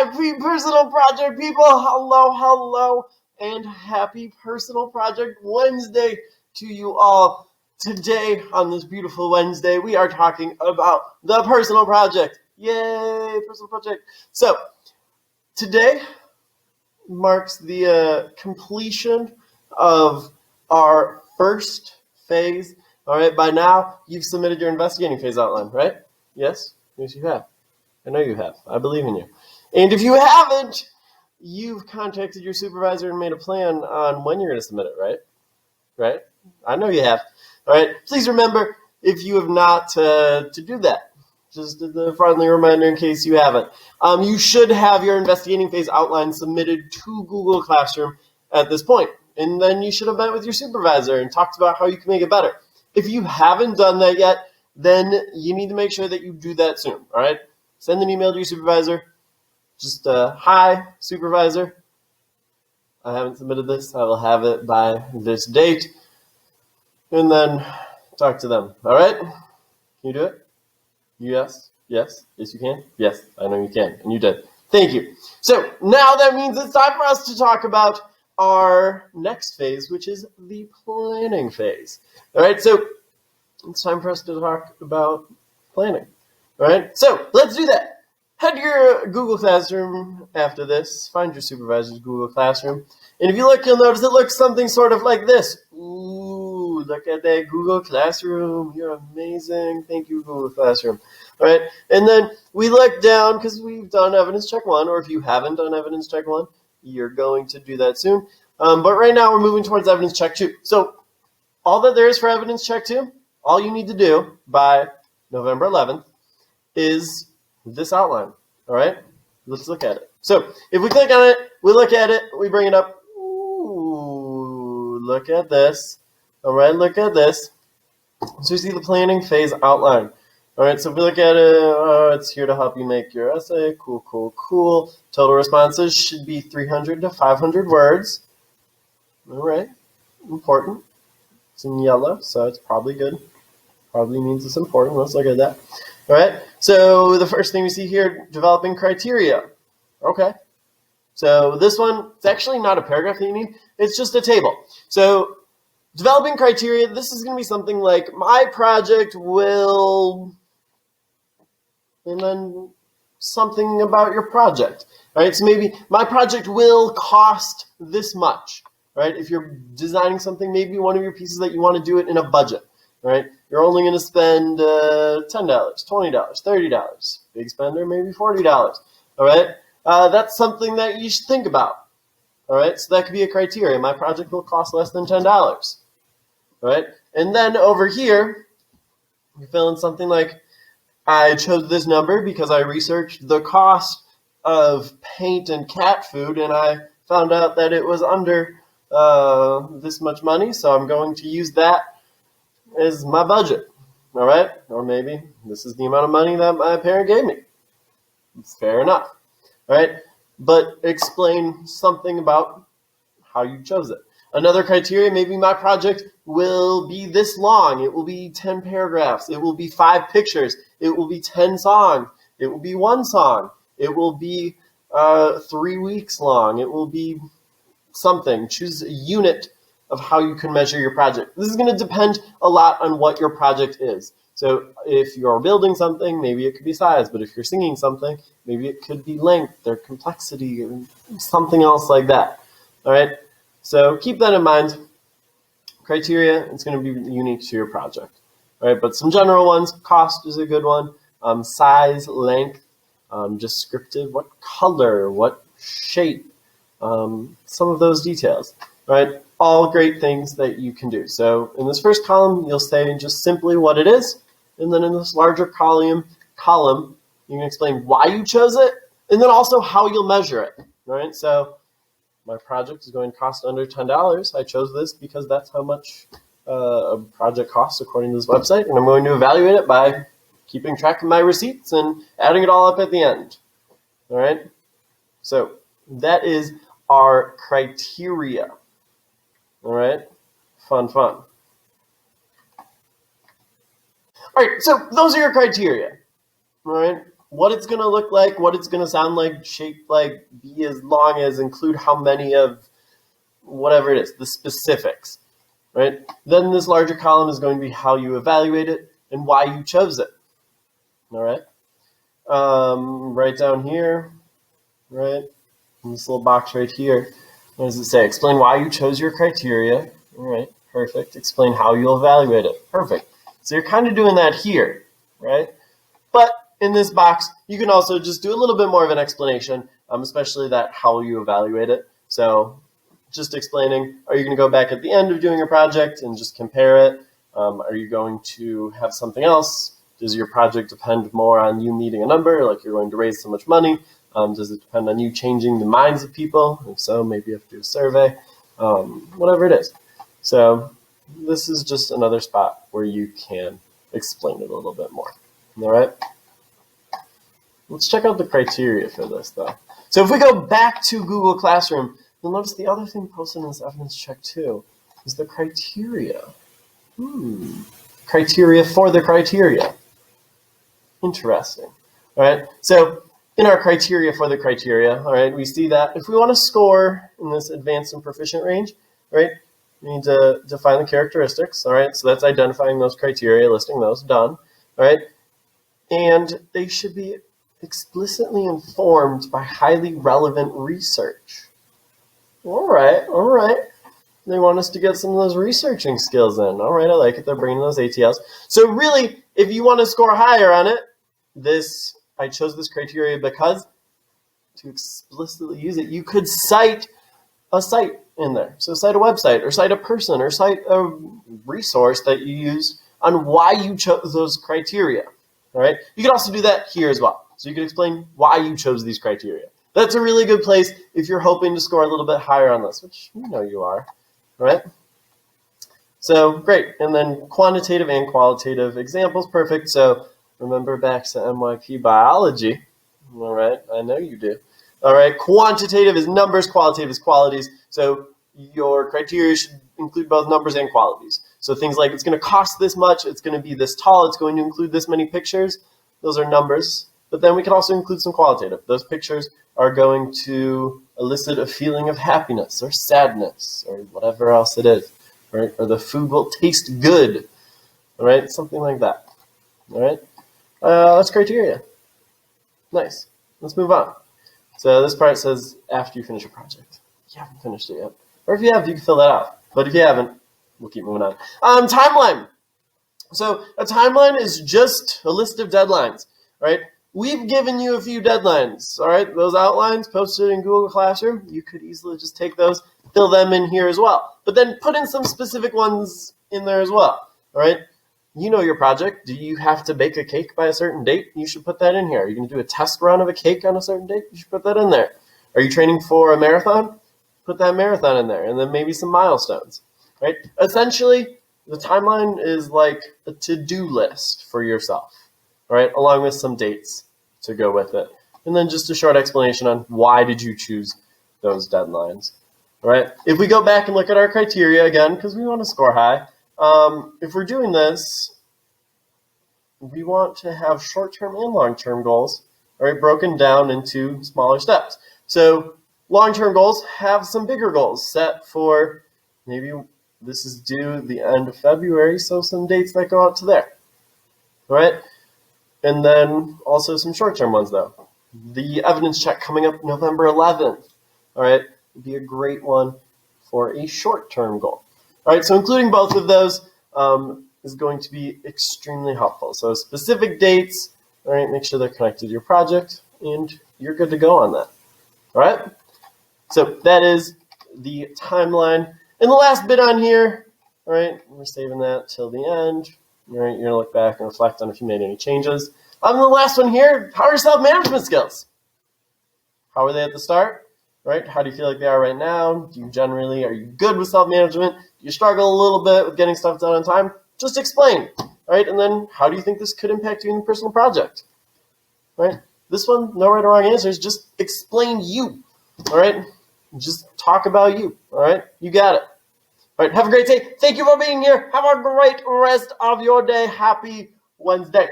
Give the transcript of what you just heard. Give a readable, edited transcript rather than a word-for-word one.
my personal project people, hello, and happy Personal Project Wednesday to you all. Today, on this beautiful Wednesday, we are talking about the personal project. Yay, personal project. So, today marks the completion of our first phase. All right, by now, you've submitted your investigating phase outline, right? Yes? Yes, you have. I know you have. I believe in you. And if you haven't, you've contacted your supervisor and made a plan on when you're going to submit it, right? Right? I know you have. All right. Please remember, if you have not, to do that. Just a friendly reminder in case you haven't. You should have your investigating phase outline submitted to Google Classroom at this point. And then you should have met with your supervisor and talked about how you can make it better. If you haven't done that yet, then you need to make sure that you do that soon. All right? Send an email to your supervisor. Just, hi, supervisor. I haven't submitted this. I will have it by this date. And then talk to them. All right? Can you do it? Yes. Yes. Yes, you can. Yes, I know you can. And you did. Thank you. So now that means it's time for us to talk about our next phase, which is the planning phase. All right? So it's time for us to talk about planning. All right? So let's do that. Head to your Google Classroom after this. Find your supervisor's Google Classroom. And if you look, you'll notice it looks something sort of like this. Ooh, look at that Google Classroom. You're amazing. Thank you, Google Classroom. All right. And then we look down because we've done evidence check 1, or if you haven't done evidence check 1, you're going to do that soon. But right now we're moving towards evidence check 2. So all that there is for evidence check 2, all you need to do by November 11th is this outline. All right, let's look at it. So if we click on it, we look at it, we bring it up. Ooh, look at this. All right, look at this. So we see the planning phase outline. All right, so if we look at it, it's here to help you make your essay. Cool. Total responses should be 300 to 500 words. All right, important. It's in yellow, so it's probably good. Probably means it's important. Let's look at that. All right, so the first thing we see here, developing criteria. Okay, so this one, it's actually not a paragraph that you need. It's just a table. So developing criteria, this is going to be something like my project will, and then something about your project. All right, so maybe my project will cost this much. Right, if you're designing something, maybe one of your pieces that you want to do it in a budget. Right, you're only going to spend $10, $20, $30. Big spender, maybe $40. All right, that's something that you should think about. All right, so that could be a criteria. My project will cost less than $10. All right, and then over here, you fill in something like, I chose this number because I researched the cost of paint and cat food, and I found out that it was under this much money, so I'm going to use that as my budget. All right, or maybe this is the amount of money that my parent gave me. It's fair enough. All right, but explain something about how you chose it. Another criteria, maybe my project will be this long. It will be 10 paragraphs. It will be 5 pictures. It will be 10 songs. It will be 1 song. It will be 3 weeks long. It will be something. Choose a unit of how you can measure your project. This is going to depend a lot on what your project is. So if you're building something, maybe it could be size, but if you're singing something, maybe it could be length or complexity or something else like that. All right, so keep that in mind. Criteria, it's going to be unique to your project. All right, but some general ones, cost is a good one, size, length, descriptive, what color, what shape, some of those details. All right, all great things that you can do. So in this first column, you'll say just simply what it is. And then in this larger column, you can explain why you chose it, and then also how you'll measure it. All right, so my project is going to cost under $10. I chose this because that's how much a project costs according to this website, and I'm going to evaluate it by keeping track of my receipts and adding it all up at the end. All right, so that is our criteria. All right, fun. All right, so those are your criteria. All right, what it's going to look like, what it's going to sound like, shape like, be as long as, include how many of whatever it is, the specifics, right? Then this larger column is going to be how you evaluate it and why you chose it, all right? Right down here, right, in this little box right here, what does it say? Explain why you chose your criteria, all right, perfect. Explain how you'll evaluate it, perfect. So you're kind of doing that here, right? But in this box, you can also just do a little bit more of an explanation, especially that how you evaluate it. So just explaining, are you going to go back at the end of doing a project and just compare it? Are you going to have something else? Does your project depend more on you meeting a number, like you're going to raise so much money? Does it depend on you changing the minds of people? If so, maybe you have to do a survey, whatever it is. So this is just another spot where you can explain it a little bit more. All right. Let's check out the criteria for this, though. So if we go back to Google Classroom, you'll notice the other thing posted in this evidence check, too, is the criteria. Criteria for the criteria. Interesting. All right. So in our criteria for the criteria, all right, we see that if we want to score in this advanced and proficient range, right, we need to define the characteristics. All right. So that's identifying those criteria, listing those, done. All right. And they should be explicitly informed by highly relevant research. All right, all right. They want us to get some of those researching skills in. All right, I like it. They're bringing those ATLs. So really, if you want to score higher on it, I chose this criteria because to explicitly use it, you could cite a site in there. So cite a website or cite a person or cite a resource that you use on why you chose those criteria. All right. You can also do that here as well. So you can explain why you chose these criteria. That's a really good place if you're hoping to score a little bit higher on this, which you know you are. All right. So great. And then quantitative and qualitative examples. Perfect. So remember back to MYP biology. All right. I know you do. All right. Quantitative is numbers. Qualitative is qualities. So your criteria should include both numbers and qualities. So things like it's going to cost this much, it's going to be this tall, it's going to include this many pictures. Those are numbers. But then we can also include some qualitative. Those pictures are going to elicit a feeling of happiness or sadness or whatever else it is. Right? Or the food will taste good. All right? Something like that. All right? That's criteria. Nice. Let's move on. So this part says after you finish your project. You haven't finished it yet. Or if you have, you can fill that out. But if you haven't, we'll keep moving on. Timeline. So a timeline is just a list of deadlines, right? We've given you a few deadlines, all right? Those outlines posted in Google Classroom, you could easily just take those, fill them in here as well. But then put in some specific ones in there as well, all right? You know your project. Do you have to bake a cake by a certain date? You should put that in here. Are you going to do a test run of a cake on a certain date? You should put that in there. Are you training for a marathon? Put that marathon in there, and then maybe some milestones, right? Essentially, the timeline is like a to-do list for yourself, all right, along with some dates to go with it. And then just a short explanation on why did you choose those deadlines, all right? If we go back and look at our criteria again, because we want to score high, if we're doing this, we want to have short-term and long-term goals, all right, broken down into smaller steps. So long-term goals have some bigger goals set for maybe this is due the end of February, so some dates that go out to there, all right? And then also some short-term ones, though. The evidence check coming up November 11th, all right, would be a great one for a short-term goal. All right, so including both of those is going to be extremely helpful. So specific dates, all right, make sure they're connected to your project, and you're good to go on that, all right? So that is the timeline. And the last bit on here, all right, we're saving that till the end. All right, you're going to look back and reflect on if you made any changes. On the last one here, how are your self-management skills? How are they at the start? Right? How do you feel like they are right now? Are you good with self-management? Do you struggle a little bit with getting stuff done on time? Just explain, right? And then how do you think this could impact you in your personal project? Right? This one, no right or wrong answers, just explain you, all right? Just talk about you, all right? You got it. All right, have a great day. Thank you for being here. Have a great rest of your day. Happy Wednesday.